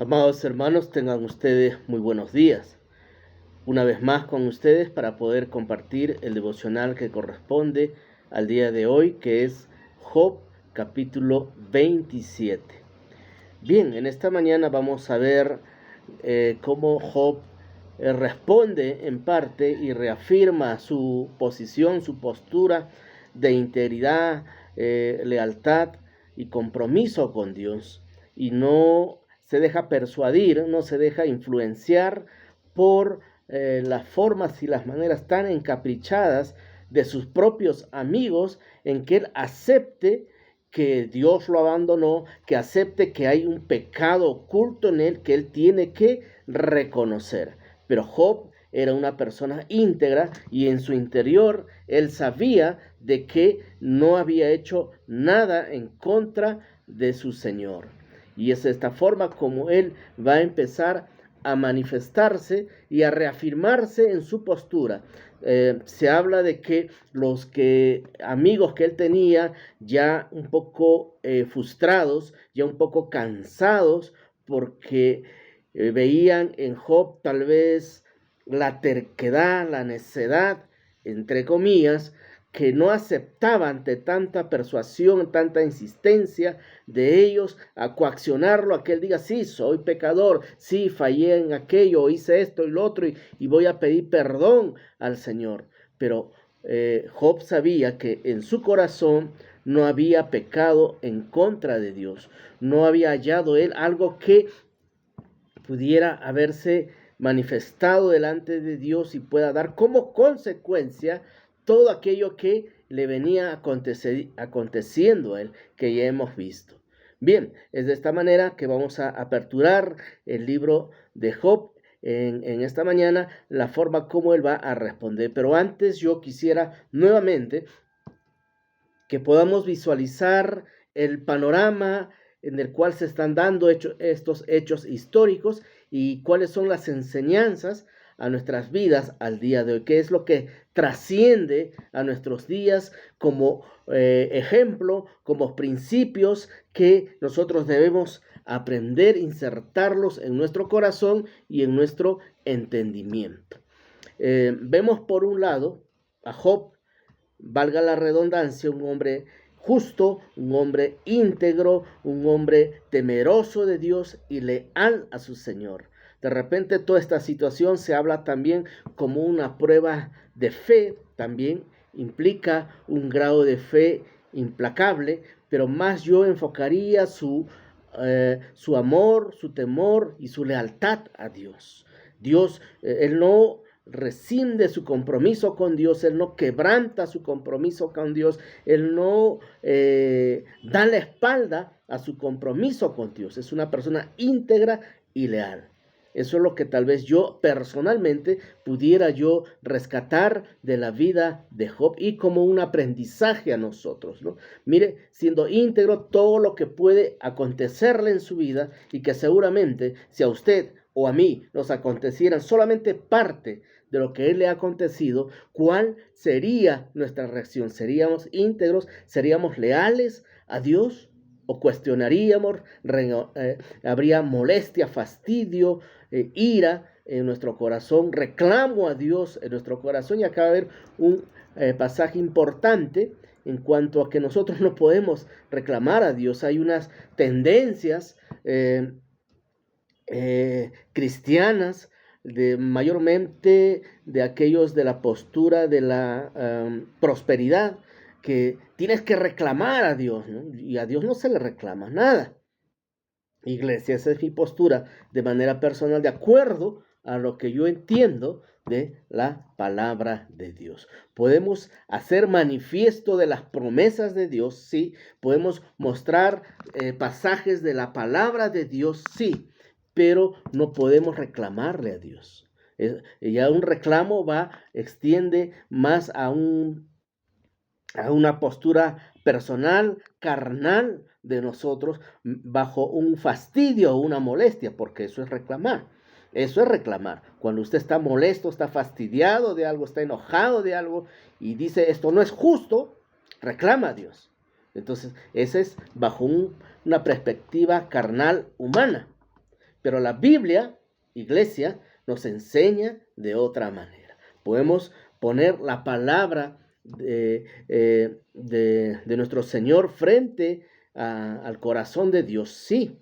Amados hermanos, tengan ustedes muy buenos días. Una vez más con ustedes para poder compartir el devocional que corresponde al día de hoy, que es Job capítulo 27. Bien, en esta mañana vamos a ver cómo Job responde en parte y reafirma su posición, su postura de integridad, lealtad y compromiso con Dios. Y no se deja persuadir, no se deja influenciar por las formas y las maneras tan encaprichadas de sus propios amigos, en que él acepte que Dios lo abandonó, que acepte que hay un pecado oculto en él que él tiene que reconocer. Pero Job era una persona íntegra y en su interior él sabía de que no había hecho nada en contra de su Señor. Y es de esta forma como él va a empezar a manifestarse y a reafirmarse en su postura. Se habla de que los amigos que él tenía ya un poco frustrados, ya un poco cansados, porque veían en Job tal vez la terquedad, la necedad, entre comillas, que no aceptaba ante tanta persuasión, tanta insistencia de ellos a coaccionarlo, a que él diga, sí, soy pecador, sí, fallé en aquello, hice esto y lo otro, y voy a pedir perdón al Señor. Pero Job sabía que en su corazón no había pecado en contra de Dios, no había hallado él algo que pudiera haberse manifestado delante de Dios y pueda dar como consecuencia todo aquello que le venía aconteciendo a él, que ya hemos visto. Bien, es de esta manera que vamos a aperturar el libro de Job en esta mañana, la forma como él va a responder. Pero antes yo quisiera nuevamente que podamos visualizar el panorama en el cual se están dando estos hechos históricos y cuáles son las enseñanzas a nuestras vidas al día de hoy, qué es lo que trasciende a nuestros días como ejemplo, como principios que nosotros debemos aprender, insertarlos en nuestro corazón y en nuestro entendimiento. Vemos por un lado a Job, valga la redundancia, un hombre justo, un hombre íntegro, un hombre temeroso de Dios y leal a su Señor. De repente toda esta situación se habla también como una prueba de fe, también implica un grado de fe implacable, pero más yo enfocaría su amor, su temor y su lealtad a Dios. Dios, él no rescinde su compromiso con Dios, él no quebranta su compromiso con Dios, él no da la espalda a su compromiso con Dios. Es una persona íntegra y leal. Eso es lo que tal vez yo personalmente pudiera yo rescatar de la vida de Job y como un aprendizaje a nosotros, ¿no? Mire, siendo íntegro todo lo que puede acontecerle en su vida y que seguramente si a usted o a mí nos acontecieran solamente parte de lo que él le ha acontecido, ¿cuál sería nuestra reacción? ¿Seríamos íntegros? ¿Seríamos leales a Dios? ¿O cuestionaríamos? ¿Habría molestia, fastidio, ira en nuestro corazón? ¿Reclamo a Dios en nuestro corazón? Y acá va a haber un pasaje importante en cuanto a que nosotros no podemos reclamar a Dios. Hay unas tendencias cristianas, mayormente de aquellos de la postura de la prosperidad, que tienes que reclamar a Dios, ¿no? Y a Dios no se le reclama nada. Iglesia, esa es mi postura de manera personal, de acuerdo a lo que yo entiendo de la palabra de Dios. Podemos hacer manifiesto de las promesas de Dios, sí. Podemos mostrar pasajes de la palabra de Dios, sí. Pero no podemos reclamarle a Dius. Ya un reclamo extiende más a una postura personal, carnal de nosotros, bajo un fastidio o una molestia, porque eso es reclamar. Eso es reclamar. Cuando usted está molesto, está fastidiado de algo, está enojado de algo y dice esto no es justo, reclama a Dios. Entonces, ese es bajo una perspectiva carnal humana. Pero la Biblia, iglesia, nos enseña de otra manera. Podemos poner la palabra de nuestro Señor frente al corazón de Dios, sí,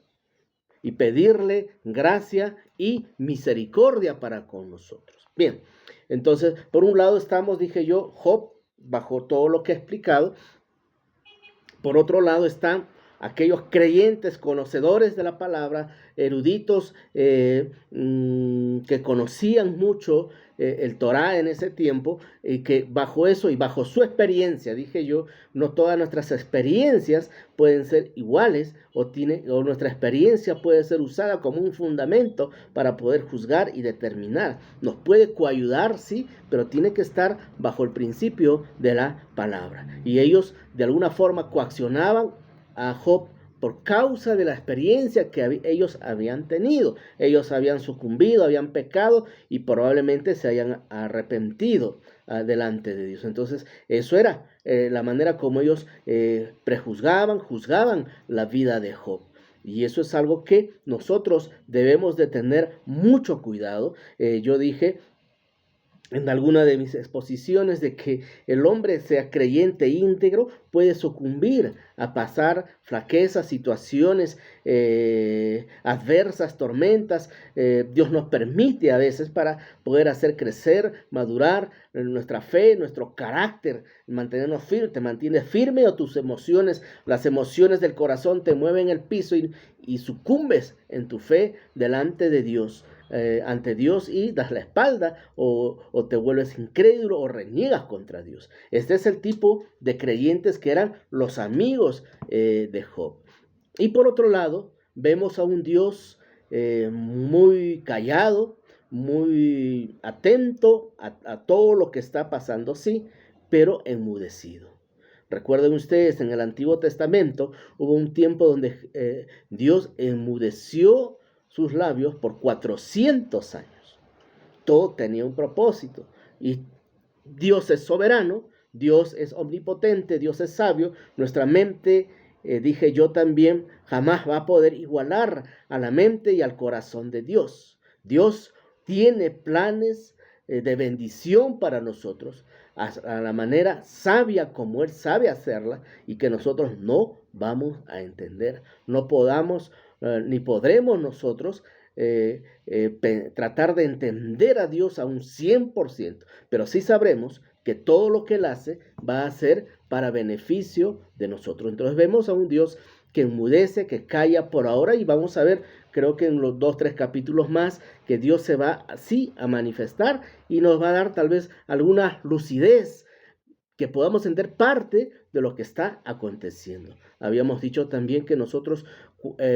y pedirle gracia y misericordia para con nosotros. Bien, entonces, por un lado estamos, dije yo, Job, bajo todo lo que he explicado. Por otro lado están aquellos creyentes, conocedores de la palabra, eruditos que conocían mucho el Torá en ese tiempo, y que bajo eso y bajo su experiencia, dije yo, no todas nuestras experiencias pueden ser iguales, o nuestra experiencia puede ser usada como un fundamento para poder juzgar y determinar. Nos puede coayudar, sí, pero tiene que estar bajo el principio de la palabra. Y ellos de alguna forma coaccionaban a Job por causa de la experiencia que ellos habían tenido. Ellos habían sucumbido, habían pecado y probablemente se hayan arrepentido delante de Dios. Entonces, eso era la manera como ellos juzgaban la vida de Job. Y eso es algo que nosotros debemos de tener mucho cuidado. Yo dije en alguna de mis exposiciones de que el hombre, sea creyente e íntegro, puede sucumbir a pasar flaquezas, situaciones adversas, tormentas. Dios nos permite a veces para poder hacer crecer, madurar nuestra fe, nuestro carácter, mantenernos firmes. Te mantienes firme, o tus emociones, las emociones del corazón te mueven el piso y sucumbes en tu fe delante de Dios. Ante Dios, y das la espalda, o te vuelves incrédulo o reniegas contra Dios. Este es el tipo de creyentes que eran los amigos de Job. Y por otro lado, vemos a un Dios muy callado, muy atento a todo lo que está pasando, sí, pero enmudecido. Recuerden ustedes, en el Antiguo Testamento hubo un tiempo donde Dios enmudeció sus labios por 400 años. Todo tenía un propósito. Y Dios es soberano, Dios es omnipotente, Dios es sabio. Nuestra mente, dije yo también, jamás va a poder igualar a la mente y al corazón de Dios. Dios tiene planes de bendición para nosotros, a la manera sabia como Él sabe hacerla, y que nosotros no vamos a entender. No podamos ni podremos nosotros tratar de entender a Dios a un 100%, pero sí sabremos que todo lo que Él hace va a ser para beneficio de nosotros. Entonces vemos a un Dios que enmudece, que calla por ahora, y vamos a ver, creo que en los 2-3 capítulos más, que Dios se va así a manifestar y nos va a dar tal vez alguna lucidez, que podamos entender parte de lo que está aconteciendo. Habíamos dicho también que nosotros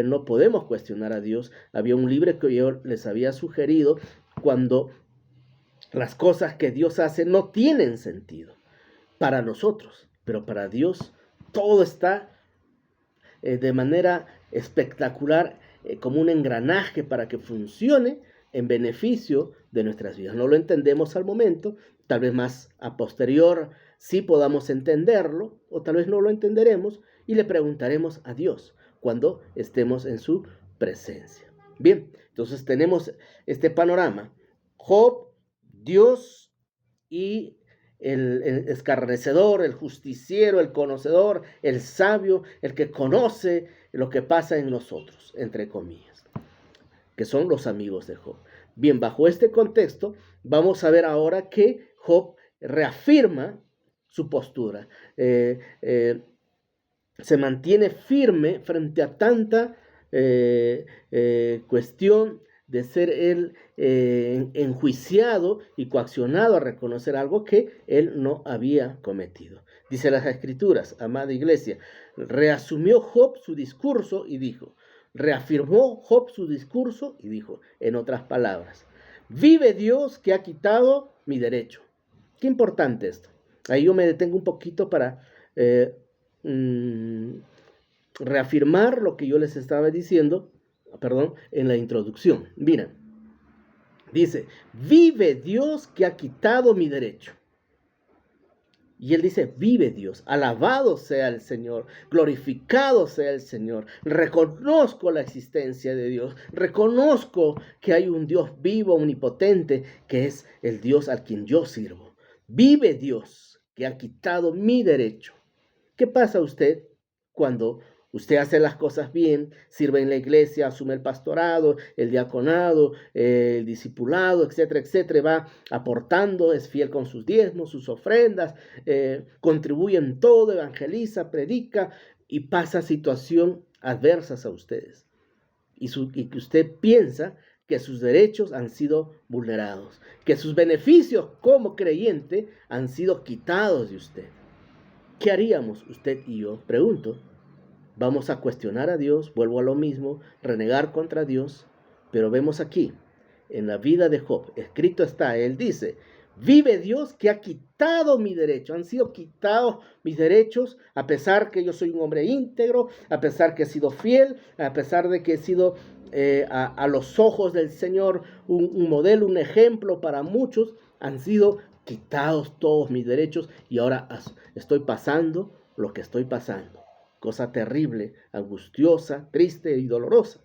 no podemos cuestionar a Dios. Había un libro que yo les había sugerido, cuando las cosas que Dios hace no tienen sentido para nosotros, pero para Dios todo está de manera espectacular, como un engranaje para que funcione en beneficio de nuestras vidas. No lo entendemos al momento, tal vez más a posterior sí podamos entenderlo, o tal vez no lo entenderemos y le preguntaremos a Dios cuando estemos en su presencia. Bien, entonces tenemos este panorama: Job, Dios y el escarnecedor, el justiciero, el conocedor, el sabio, el que conoce lo que pasa en nosotros, entre comillas, que son los amigos de Job. Bien, bajo este contexto, vamos a ver ahora que Job reafirma su postura. Se mantiene firme frente a tanta cuestión de ser él enjuiciado y coaccionado a reconocer algo que él no había cometido. Dice las Escrituras, amada iglesia, reasumió Job su discurso y dijo, reafirmó Job su discurso y dijo, en otras palabras, vive Dios que ha quitado mi derecho. Qué importante esto. Ahí yo me detengo un poquito para reafirmar lo que yo les estaba diciendo, en la introducción. Miren, dice, vive Dios que ha quitado mi derecho. Y él dice, vive Dios, alabado sea el Señor, glorificado sea el Señor. Reconozco la existencia de Dios, reconozco que hay un Dios vivo, omnipotente, que es el Dios al quien yo sirvo. Vive Dios, que ha quitado mi derecho. ¿Qué pasa a usted cuando usted hace las cosas bien, sirve en la iglesia, asume el pastorado, el diaconado, el discipulado, etcétera, etcétera, va aportando, es fiel con sus diezmos, sus ofrendas, contribuye en todo, evangeliza, predica y pasa situaciones adversas a ustedes? Y que usted piensa que sus derechos han sido vulnerados, que sus beneficios como creyente han sido quitados de usted. ¿Qué haríamos usted y yo? Pregunto. Vamos a cuestionar a Dios, vuelvo a lo mismo, renegar contra Dios, pero vemos aquí, en la vida de Job, escrito está, él dice, vive Dios que ha quitado mi derecho, han sido quitados mis derechos, a pesar que yo soy un hombre íntegro, a pesar que he sido fiel, a pesar de que he sido a los ojos del Señor un modelo, un ejemplo para muchos, han sido quitados todos mis derechos y ahora estoy pasando lo que estoy pasando. Cosa terrible, angustiosa, triste y dolorosa.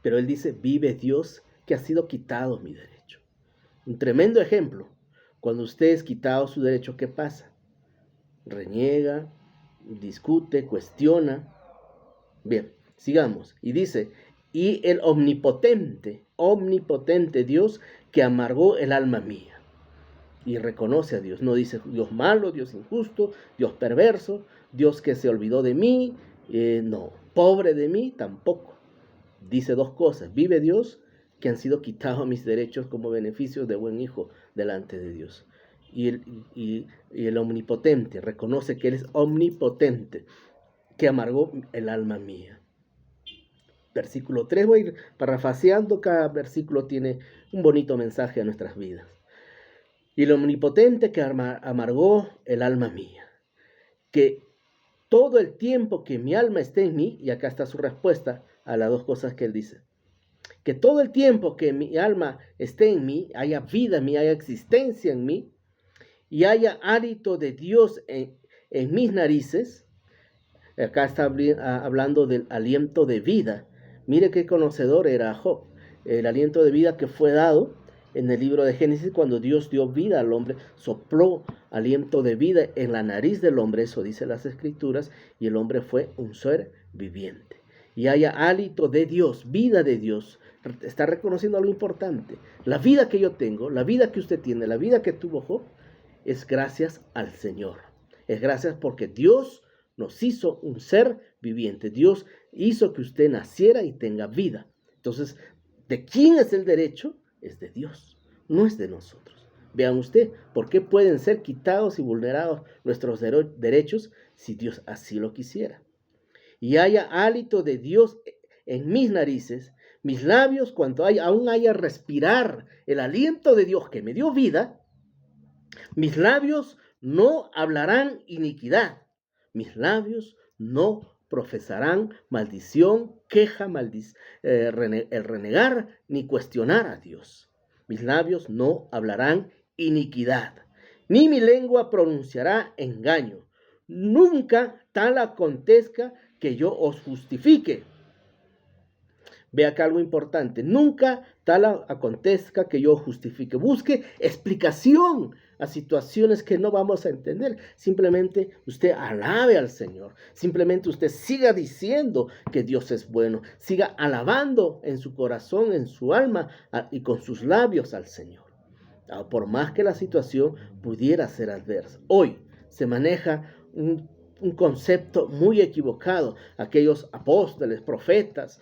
Pero él dice, vive Dios que ha sido quitado mi derecho. Un tremendo ejemplo. Cuando usted es quitado su derecho, ¿qué pasa? Reniega, discute, cuestiona. Bien, sigamos. Y dice, y el omnipotente Dios que amargó el alma mía. Y reconoce a Dios. No dice Dios malo, Dios injusto, Dios perverso, Dios que se olvidó de mí. No, pobre de mí tampoco. Dice dos cosas. Vive Dios que han sido quitados mis derechos como beneficios de buen hijo delante de Dios. Y el omnipotente reconoce que Él es omnipotente, que amargó el alma mía. Versículo 3, voy a ir parafraseando, cada versículo tiene un bonito mensaje a nuestras vidas. Y el omnipotente que amargó el alma mía, que todo el tiempo que mi alma esté en mí, y acá está su respuesta a las dos cosas que él dice, que todo el tiempo que mi alma esté en mí, haya vida en mí, haya existencia en mí, y haya hálito de Dios en mis narices. Acá está hablando del aliento de vida. Mire qué conocedor era Job, el aliento de vida que fue dado en el libro de Génesis, cuando Dios dio vida al hombre, sopló aliento de vida en la nariz del hombre, eso dice las Escrituras, y el hombre fue un ser viviente. Y haya hálito de Dios, vida de Dios. Está reconociendo algo importante. La vida que yo tengo, la vida que usted tiene, la vida que tuvo Job, es gracias al Señor. Es gracias porque Dios nos hizo un ser viviente. Dios hizo que usted naciera y tenga vida. Entonces, ¿de quién es el derecho? Es de Dios, no es de nosotros. Vean usted, ¿por qué pueden ser quitados y vulnerados nuestros derechos si Dios así lo quisiera? Y haya hálito de Dios en mis narices, mis labios, cuando aún haya respirar el aliento de Dios que me dio vida, mis labios no hablarán iniquidad, mis labios no profesarán maldición, queja, el renegar, ni cuestionar a Dios. Mis labios no hablarán iniquidad, ni mi lengua pronunciará engaño. Nunca tal acontezca que yo os justifique. Ve acá algo importante. Nunca tal acontezca que yo justifique. Busque explicación a situaciones que no vamos a entender. Simplemente usted alabe al Señor. Simplemente usted siga diciendo que Dios es bueno. Siga alabando en su corazón, en su alma y con sus labios al Señor. Por más que la situación pudiera ser adversa. Hoy se maneja un concepto muy equivocado. Aquellos apóstoles, profetas,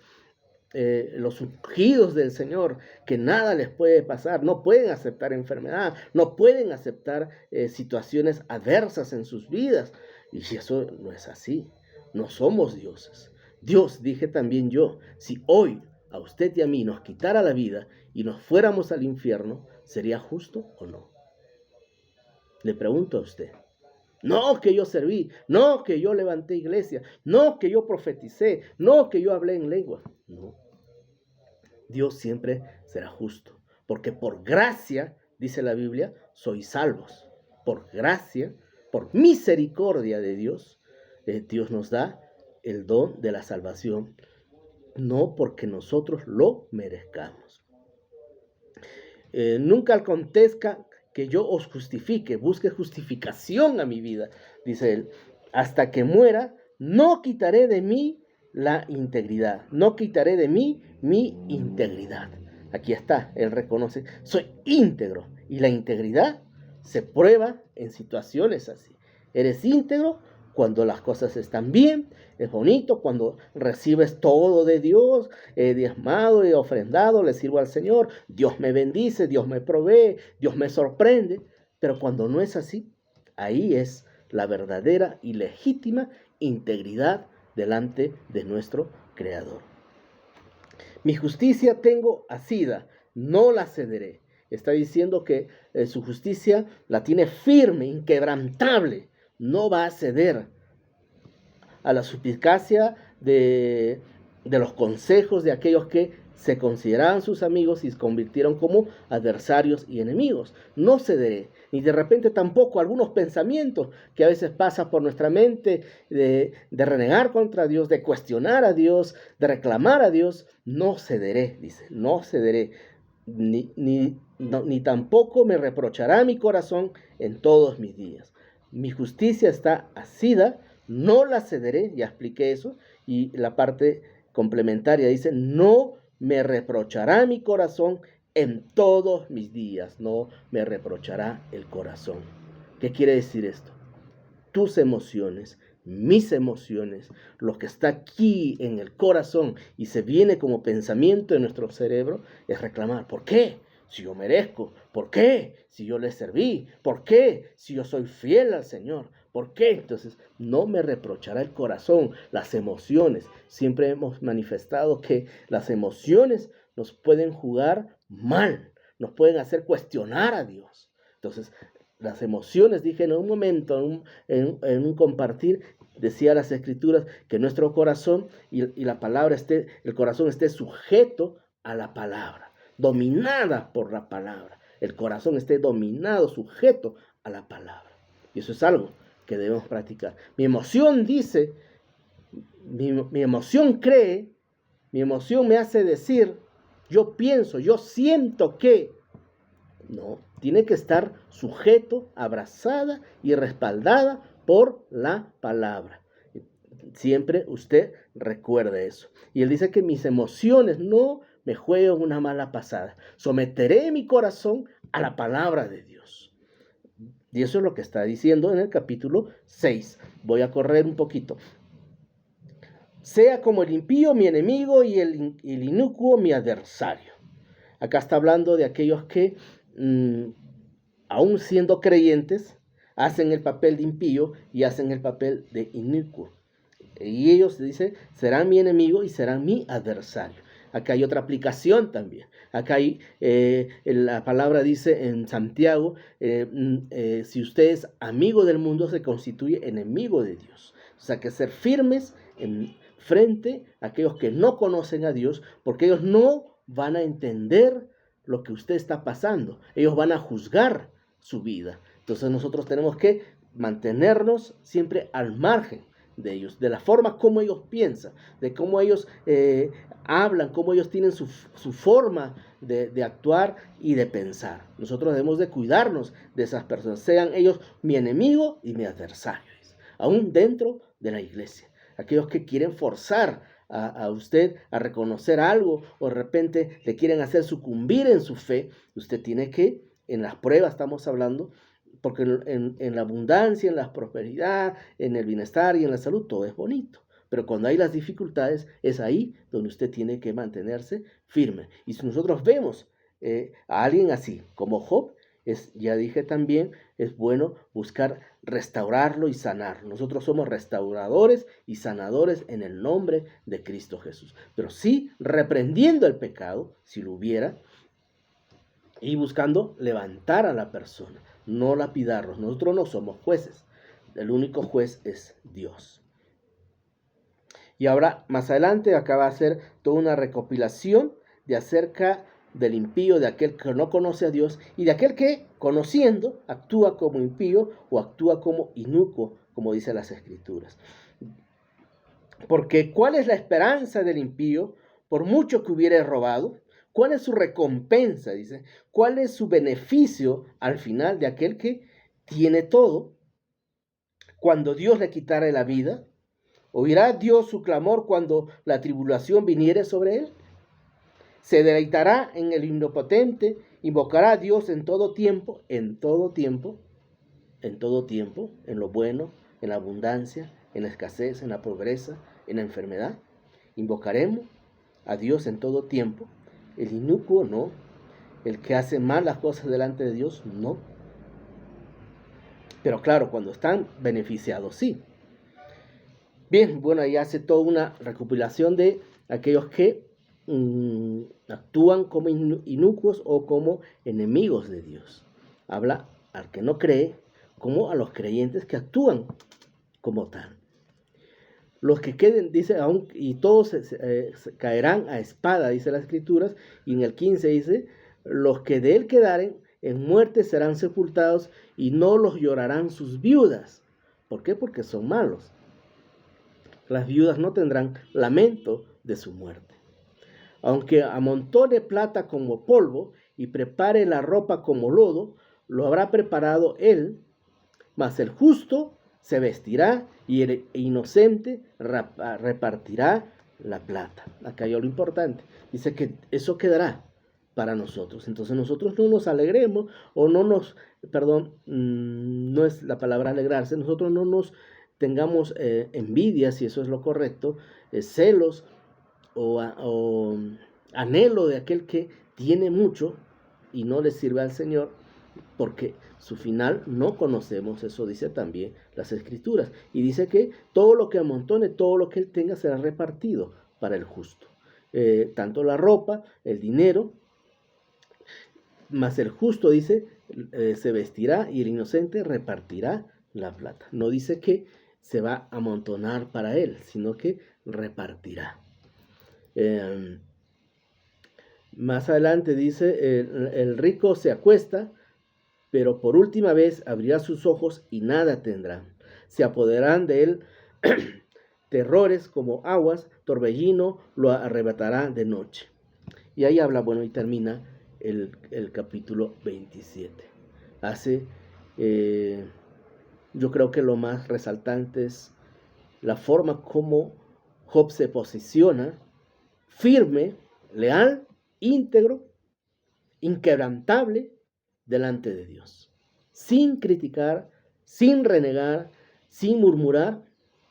los ungidos del Señor, que nada les puede pasar, no pueden aceptar enfermedad, no pueden aceptar situaciones adversas en sus vidas. Y eso no es así, no somos dioses. Dios, dije también yo, si hoy a usted y a mí nos quitara la vida y nos fuéramos al infierno, ¿sería justo o no? Le pregunto a usted. No que yo serví, no que yo levanté iglesia, no que yo profeticé, no que yo hablé en lengua. No. Dios siempre será justo, porque por gracia, dice la Biblia, sois salvos. por gracia, por misericordia de Dios, Dios nos da el don de la salvación, no porque nosotros lo merezcamos. Nunca acontezca que yo os justifique, busque justificación a mi vida, dice él, hasta que muera, no quitaré de mí la integridad, no quitaré de mí mi integridad. Aquí está, él reconoce, soy íntegro, y la integridad se prueba en situaciones así. Eres íntegro cuando las cosas están bien, es bonito cuando recibes todo de Dios, diezmado y ofrendado, le sirvo al Señor, Dios me bendice, Dios me provee, Dios me sorprende, pero cuando no es así, ahí es la verdadera y legítima integridad delante de nuestro Creador. Mi justicia tengo asida, no la cederé. Está diciendo que su justicia la tiene firme, inquebrantable, no va a ceder a la suplicacia de los consejos de aquellos que se consideraban sus amigos y se convirtieron como adversarios y enemigos. No cederé, ni de repente tampoco algunos pensamientos que a veces pasan por nuestra mente de renegar contra Dios, de cuestionar a Dios, de reclamar a Dios. No cederé, dice, no cederé, ni tampoco me reprochará mi corazón en todos mis días. Mi justicia está asida, no la cederé, ya expliqué eso, y la parte complementaria dice, no me reprochará mi corazón en todos mis días, no me reprochará el corazón. ¿Qué quiere decir esto? Tus emociones, mis emociones, lo que está aquí en el corazón y se viene como pensamiento en nuestro cerebro, es reclamar, ¿por qué? Si yo merezco, ¿por qué? Si yo le serví, ¿por qué? Si yo soy fiel al Señor, ¿por qué? Entonces, no me reprochará el corazón, las emociones. Siempre hemos manifestado que las emociones nos pueden jugar mal, nos pueden hacer cuestionar a Dios. Entonces, las emociones, dije en un momento, en un compartir, decía las Escrituras que nuestro corazón y la palabra el corazón esté sujeto a la palabra, dominada por la palabra. El corazón esté dominado, sujeto a la palabra. Y eso es algo que debemos practicar. Mi emoción dice, mi emoción cree, mi emoción me hace decir, yo pienso, yo siento que. No, tiene que estar sujeto, abrazada y respaldada por la palabra. Siempre usted recuerde eso. Y él dice que mis emociones no me jueguen una mala pasada. Someteré mi corazón a la palabra de Dios. Y eso es lo que está diciendo en el capítulo 6. Voy a correr un poquito. Sea como el impío mi enemigo y el inicuo mi adversario. Acá está hablando de aquellos que, aún siendo creyentes, hacen el papel de impío y hacen el papel de inicuo. Y ellos, dice, serán mi enemigo y serán mi adversario. Acá hay otra aplicación también. Acá hay, la palabra dice en Santiago, si usted es amigo del mundo, se constituye enemigo de Dios. O sea, que ser firmes frente a aquellos que no conocen a Dios, porque ellos no van a entender lo que usted está pasando. Ellos van a juzgar su vida. Entonces nosotros tenemos que mantenernos siempre al margen de ellos, de la forma como ellos piensan, de cómo ellos hablan, cómo ellos tienen su forma de actuar y de pensar. Nosotros debemos de cuidarnos de esas personas, sean ellos mi enemigo y mi adversario, aún dentro de la iglesia. Aquellos que quieren forzar a usted a reconocer algo o de repente le quieren hacer sucumbir en su fe, usted tiene que, en las pruebas estamos hablando, porque en la abundancia, en la prosperidad, en el bienestar y en la salud, todo es bonito. Pero cuando hay las dificultades, es ahí donde usted tiene que mantenerse firme. Y si nosotros vemos a alguien así, como Job, ya dije también, es bueno buscar restaurarlo y sanar. Nosotros somos restauradores y sanadores en el nombre de Cristo Jesús. Pero sí reprendiendo el pecado, si lo hubiera, y buscando levantar a la persona, no lapidarlos. Nosotros no somos jueces. El único juez es Dios. Y ahora, más adelante, acá va a hacer toda una recopilación de acerca del impío, de aquel que no conoce a Dios y de aquel que, conociendo, actúa como impío o actúa como inicuo, como dice las Escrituras. Porque ¿cuál es la esperanza del impío? Por mucho que hubiere robado, ¿cuál es su recompensa? Dice, ¿cuál es su beneficio al final de aquel que tiene todo? Cuando Dios le quitare la vida, ¿oirá Dios su clamor cuando la tribulación viniere sobre él? Se deleitará en el omnipotente, invocará a Dios en todo tiempo, en todo tiempo, en todo tiempo, en lo bueno, en la abundancia, en la escasez, en la pobreza, en la enfermedad. Invocaremos a Dios en todo tiempo. El inicuo no, el que hace mal las cosas delante de Dios no. Pero claro, cuando están beneficiados, sí. Bien, bueno, ahí hace toda una recopilación de aquellos que actúan como inicuos o como enemigos de Dios. Habla al que no cree como a los creyentes que actúan como tal. Los que queden, dice, y todos se caerán a espada, dice las Escrituras, y en el 15 dice, los que de él quedaren en muerte serán sepultados y no los llorarán sus viudas. ¿Por qué? Porque son malos. Las viudas no tendrán lamento de su muerte. Aunque amontone plata como polvo y prepare la ropa como lodo, lo habrá preparado él, mas el justo se vestirá y el inocente repartirá la plata. Acá hay lo importante. Dice que eso quedará para nosotros. Entonces nosotros no nos alegremos o no nos, no es la palabra alegrarse, nosotros no nos tengamos envidia, si eso es lo correcto, celos o anhelo de aquel que tiene mucho y no le sirve al Señor, porque su final no conocemos. Eso dice también las Escrituras. Y dice que todo lo que amontone, todo lo que él tenga será repartido para el justo. Tanto la ropa, el dinero, mas el justo, dice, se vestirá y el inocente repartirá la plata. No dice que se va a amontonar para él, sino que repartirá. Más adelante dice, el rico se acuesta, pero por última vez abrirá sus ojos y nada tendrá. Se apoderarán de él terrores como aguas, torbellino lo arrebatará de noche. Y ahí habla, bueno, y termina el capítulo 27. Yo creo que lo más resaltante es la forma como Job se posiciona firme, leal, íntegro, inquebrantable delante de Dios, sin criticar, sin renegar, sin murmurar,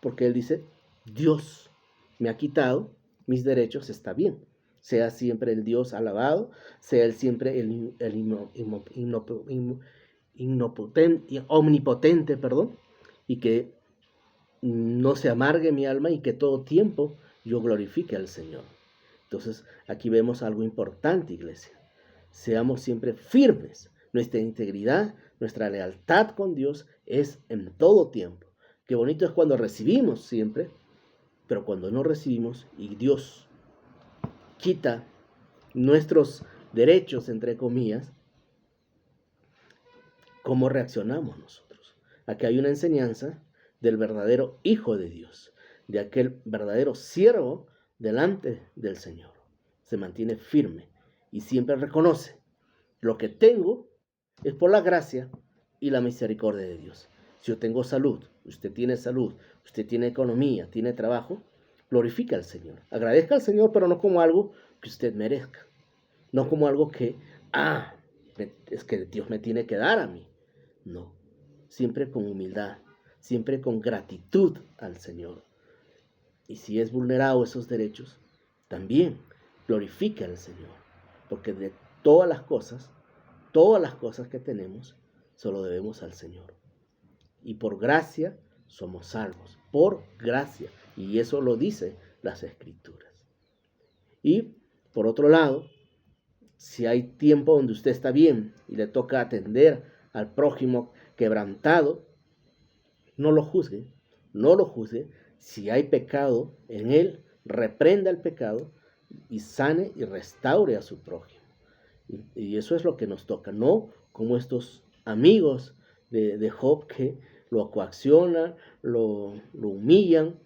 porque él dice, Dios me ha quitado mis derechos, está bien, sea siempre el Dios alabado, sea él siempre el omnipotente, y que no se amargue mi alma y que todo tiempo yo glorifique al Señor. Entonces aquí vemos algo importante, iglesia. Seamos siempre firmes. Nuestra integridad, nuestra lealtad con Dios es en todo tiempo. Qué bonito es cuando recibimos siempre, pero cuando no recibimos y Dios quita nuestros derechos, entre comillas, ¿cómo reaccionamos nosotros? Aquí hay una enseñanza del verdadero Hijo de Dios, de aquel verdadero siervo delante del Señor. Se mantiene firme y siempre reconoce, lo que tengo es por la gracia y la misericordia de Dios. Si yo tengo salud, usted tiene economía, tiene trabajo, glorifica al Señor. Agradezca al Señor, pero no como algo que usted merezca. No como algo que, es que Dios me tiene que dar a mí. No, siempre con humildad, siempre con gratitud al Señor. Y si es vulnerado esos derechos, también glorifica al Señor. Porque de todas las cosas que tenemos, solo debemos al Señor. Y por gracia somos salvos, por gracia. Y eso lo dice las Escrituras. Y por otro lado, si hay tiempo donde usted está bien y le toca atender al prójimo quebrantado, no lo juzgue. Si hay pecado en él, reprenda el pecado y sane y restaure a su prójimo. Y eso es lo que nos toca, no como estos amigos de Job que lo coaccionan, lo humillan,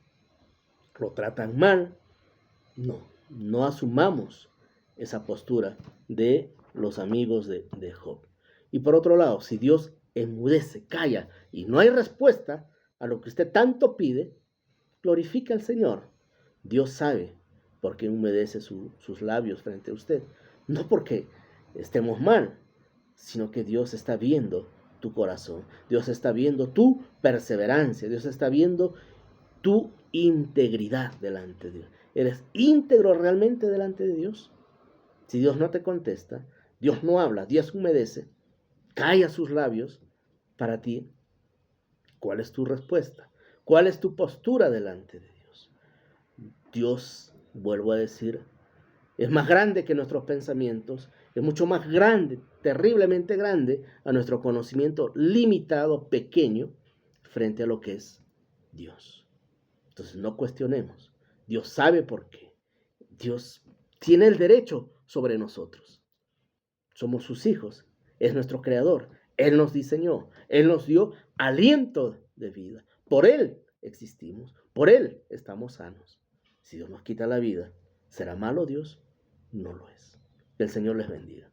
lo tratan mal. No, no asumamos esa postura de los amigos de Job. Y por otro lado, si Dios enmudece, calla y no hay respuesta a lo que usted tanto pide, glorifica al Señor. Dios sabe por qué humedece sus labios frente a usted. No porque estemos mal, sino que Dios está viendo tu corazón. Dios está viendo tu perseverancia. Dios está viendo tu integridad delante de Dios. ¿Eres íntegro realmente delante de Dios? Si Dios no te contesta, Dios no habla, Dios humedece, calla sus labios para ti, ¿cuál es tu respuesta? ¿Cuál es tu postura delante de Dios? Dios, vuelvo a decir, es más grande que nuestros pensamientos, es mucho más grande, terriblemente grande a nuestro conocimiento limitado, pequeño, frente a lo que es Dios. Entonces no cuestionemos. Dios sabe por qué. Dios tiene el derecho sobre nosotros. Somos sus hijos. Es nuestro creador. Él nos diseñó. Él nos dio aliento de vida. Por Él existimos. Por Él estamos sanos. Si Dios nos quita la vida, ¿será malo Dios? No lo es. Que el Señor les bendiga.